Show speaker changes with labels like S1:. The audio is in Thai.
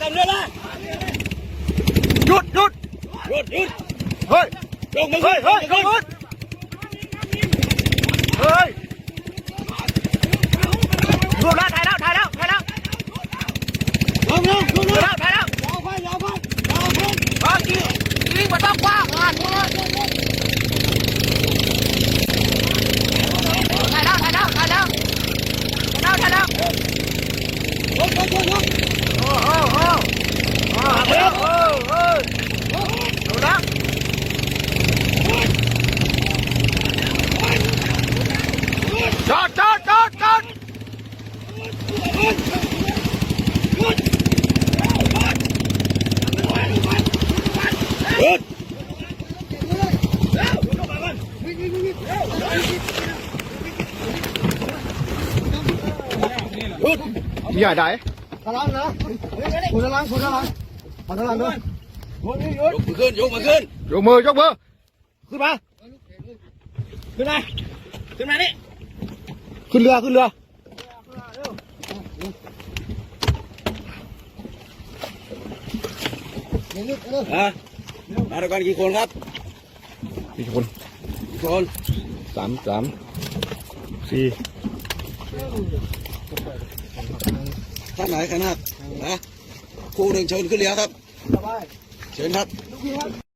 S1: กำเรือนะหยุดเฮ้ยลงมือเฮ้ยรูปแล้วถ่ายแล้วลงแล้วถ่ายแล้วยิงมันต้องกว้างถ่ายแล้วจอดใหญ่ไหนทางล่างนะคุณทางล่างมาทางล่างด้วยยกมือขึ้นขึ้นมาขึ้นมาขึ้นนี่ขึ้นเรือมาด้วยกันกี่คนครับกี่คนสามสี่ท่านไหนขนาดนะครูหนึ่งเชิญขึ้นเรือครับเชิญครับ